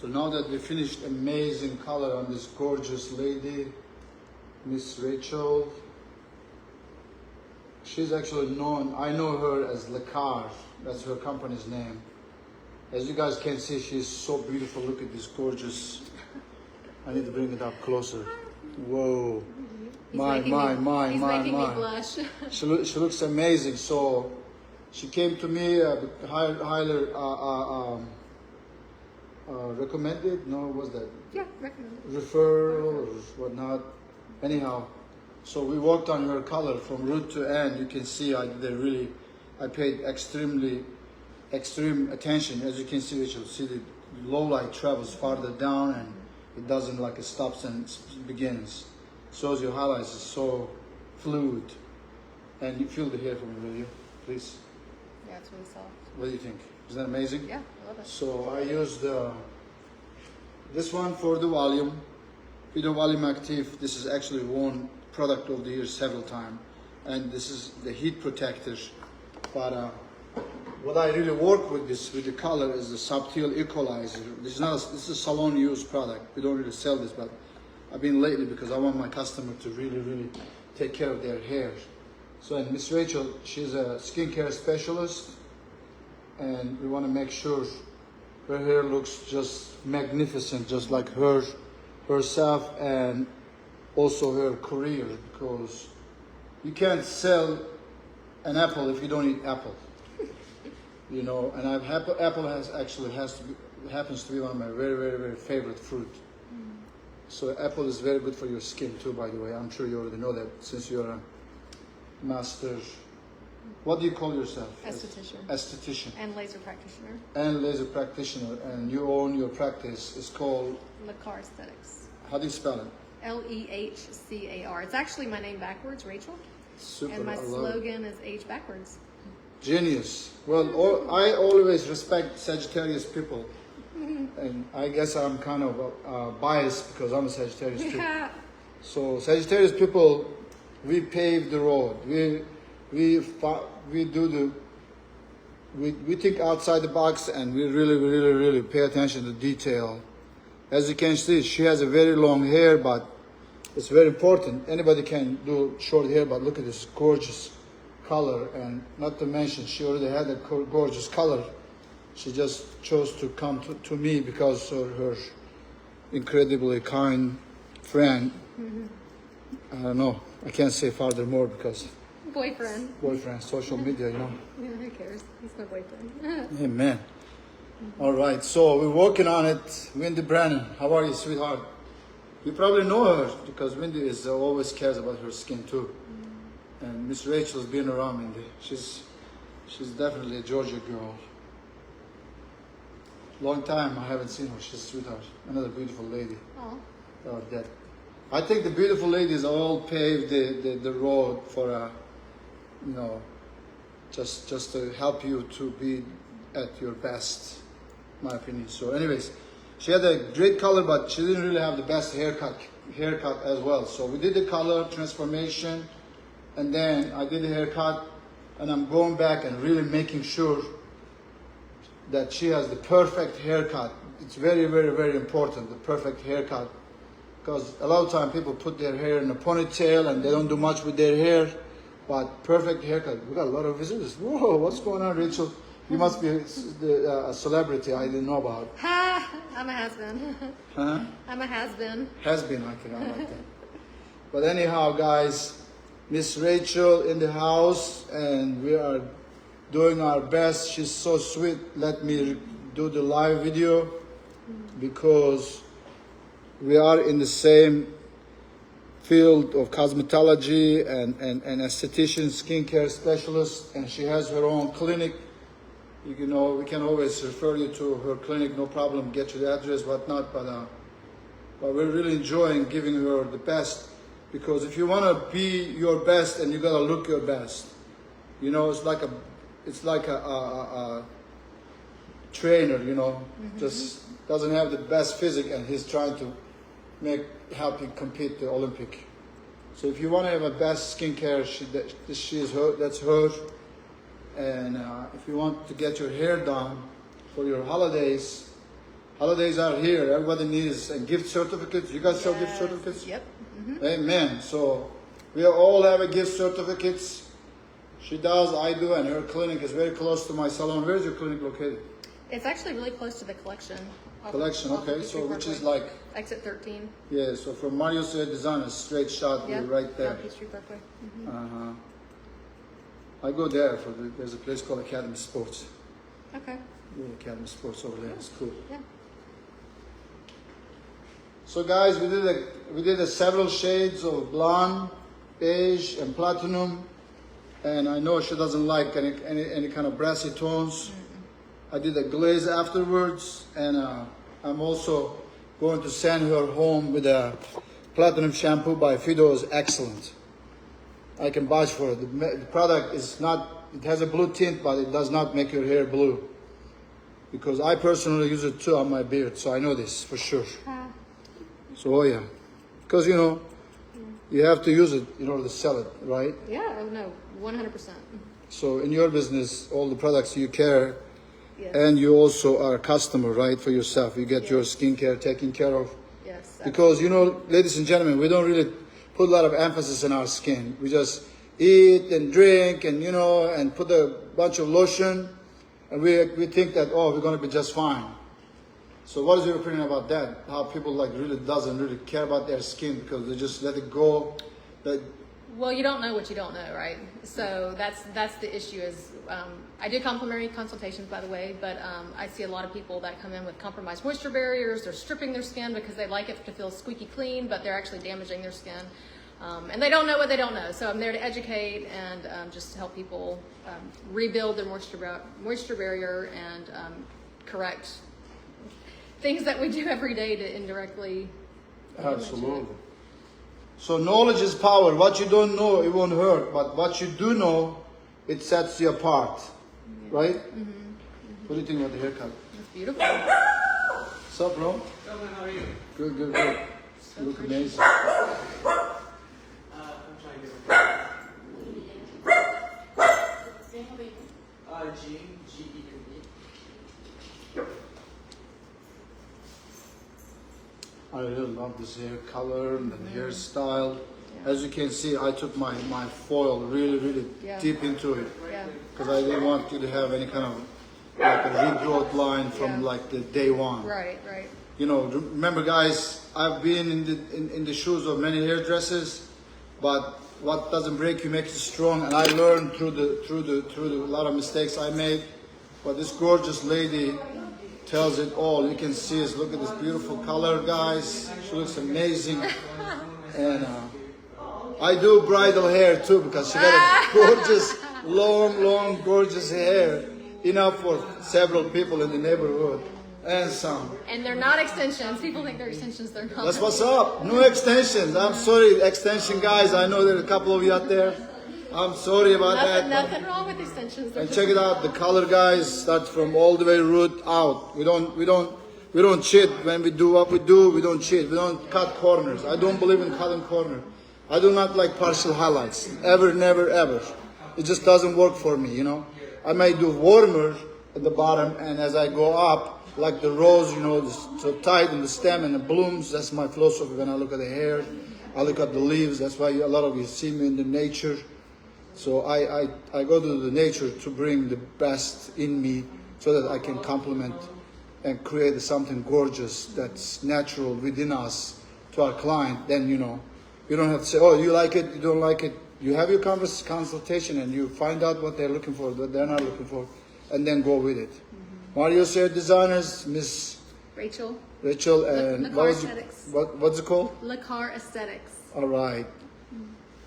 So now that we finished amazing color on this gorgeous lady, Miss Rachel. She's actually known, I know her as Lar, that's her company's name. As you guys can see, she's so beautiful. Look at this gorgeous, I need to bring it up closer. Whoa. He's making me blush. She looks amazing. So she came to me, highly recommended. No, what was that? Yeah, recommended. Referral or whatnot. Anyhow, so we worked on her color from root to end. You can see I paid extreme attention. As you can see, Rachel, see the low light travels farther down and it doesn't like it stops and it begins. Shows your highlights is so fluid. And you feel the hair from me, will you? Please. Yeah, it's really soft. What do you think? Isn't that amazing? Yeah, I love it. So I used this one for the volume. Video Volume Active. This is actually won product of the year several times. And this is the heat protector. But what I really work with the color is the subtle equalizer. This is a salon used product. We don't really sell this, but I've been lately because I want my customer to really take care of their hair. So, and Miss Rachel, she's a skincare specialist, and we want to make sure her hair looks just magnificent, just like herself, and also her career, because you can't sell an apple if you don't eat apple. You know, and apple happens to be one of my very favorite fruit. So apple is very good for your skin too, by the way. I'm sure you already know that since you're a master. What do you call yourself? Esthetician. Esthetician. And laser practitioner. And laser practitioner. And you own your practice. It's called? Lar Aesthetics. How do you spell it? Lehcar. It's actually my name backwards, Rachel. Super. And my slogan is age backwards. Genius. Well, I always respect Sagittarius people. And I guess I'm kind of biased because I'm a Sagittarius too. Yeah. So Sagittarius people, we pave the road. We think outside the box, and we really pay attention to detail. As you can see, she has a very long hair, but it's very important. Anybody can do short hair, but look at this gorgeous color, and not to mention she already had a gorgeous color. She just chose to come to me because of her incredibly kind friend. I don't know, I can't say furthermore because boyfriend, social media, you know. Yeah, who cares? He's my boyfriend. Amen. All right, so we're working on it. Wendy Brennan, how are you, sweetheart? You probably know her because Wendy always cares about her skin too. And Miss Rachel's been around Wendy. She's definitely a Georgia girl. Long time I haven't seen her. She's a sweetheart. Another beautiful lady. Oh. I think the beautiful ladies all paved the road for you know, just to help you to be at your best, in my opinion. So anyways, she had a great color, but she didn't really have the best haircut as well. So we did the color transformation, and then I did the haircut, and I'm going back and really making sure that she has the perfect haircut. It's very important, the perfect haircut, because a lot of time people put their hair in a ponytail and they don't do much with their hair. But perfect haircut. We got a lot of visitors. Whoa, what's going on, Rachel? You must be a celebrity I didn't know about. Ha! I'm a has-been. Huh? I'm a has-been. Has-been, I like that. But anyhow, guys, Miss Rachel in the house, and we are doing our best. She's so sweet. Let me do the live video because we are in the same field of cosmetology and esthetician, skincare specialist, and she has her own clinic. You know, we can always refer you to her clinic, no problem, get you the address, whatnot, but we're really enjoying giving her the best, because if you want to be your best, and you got to look your best. You know, it's like a trainer, you know, just doesn't have the best physique, and he's trying to help you compete the Olympic. So if you want to have a best skincare, that's her. And if you want to get your hair done for your holidays Holidays are here. Everybody needs a gift certificates. You guys sell gift certificates? Yep. Amen. So we all have a gift certificates. She does, I do, and her clinic is very close to my salon. Where is your clinic located? It's actually really close to the collection. Collection, off of okay. Peachtree So which is Parkway. like, Exit 13. yeah, so from Mario's Design, a straight shot, Yeah. we're right there. On Peachtree Parkway. Uh-huh. I go there for there's a place called Academy Sports. Okay. Yeah, Academy Sports over there. It's cool. Yeah. So guys, we did a several shades of blonde, beige, and platinum, and I know she doesn't like any kind of brassy tones. I did a glaze afterwards, and I'm also going to send her home with a platinum shampoo by Fido. Is excellent. I can vouch for it. The product is not. It has a blue tint, but it does not make your hair blue. Because I personally use it too on my beard, so I know this for sure. So, oh yeah, because you know, you have to use it in order to sell it, right? Yeah, or no, 100%. So in your business, all the products you care, Yes. and you also are a customer, right, for yourself. You get your skincare taken care of. Yes. Because, you know, ladies and gentlemen, we don't really put a lot of emphasis on our skin. We just eat and drink and, you know, and put a bunch of lotion, and we think that, oh, we're going to be just fine. So what is your opinion about that? How people like really doesn't really care about their skin because they just let it go. Well, you don't know what you don't know, right? So that's the issue. Is I do complimentary consultations, by the way, but I see a lot of people that come in with compromised moisture barriers. They're stripping their skin because they like it to feel squeaky clean, but they're actually damaging their skin, and they don't know what they don't know. So I'm there to educate and just help people rebuild their moisture barrier and correct things that we do every day to indirectly damage it. Absolutely. So knowledge is power. What you don't know, it won't hurt. But what you do know, it sets you apart. Yeah. Right? What do you think about the haircut? It's beautiful. What's up, bro? How are you? Good, good, good. You look amazing. I'm trying to get G-E-E. I really love this hair color and the hairstyle. As you can see, I took my foil really deep into it. Yeah. Because I didn't want you to have any kind of like a regrowth line from like the day one. Right, right. You know, remember guys, I've been in the shoes of many hairdressers, but what doesn't break you makes you strong. And I learned through the lot of mistakes I made. But this gorgeous lady tells it all. You can see us. Look at this beautiful color, guys. She looks amazing. And I do bridal hair too because she got a gorgeous, long, gorgeous hair. Enough for several people in the neighborhood. And some. And they're not extensions. People think they're extensions. They're not. That's what's up. No extensions. I'm sorry, extension guys. I know there are a couple of you out there. I'm sorry about that. Nothing wrong with extensions. And check it out. The color, guys, starts from all the way root out. We don't cheat when we do what we do. We don't cheat. We don't cut corners. I don't believe in cutting corners. I do not like partial highlights. Ever, never, ever. It just doesn't work for me. You know. I may do warmer at the bottom, and as I go up, like the rose, you know, so tight in the stem and the blooms. That's my philosophy when I look at the hair. I look at the leaves. That's why a lot of you see me in the nature. So I go to the nature to bring the best in me so that I can complement and create something gorgeous that's natural within us to our client. Then, you know, you don't have to say, oh, you like it, you don't like it. You have your consultation and you find out what they're looking for, what they're not looking for, and then go with it. Mario's Hair Designers, Miss Rachel, and Lar Aesthetics. what's it called? Lar Aesthetics. All right.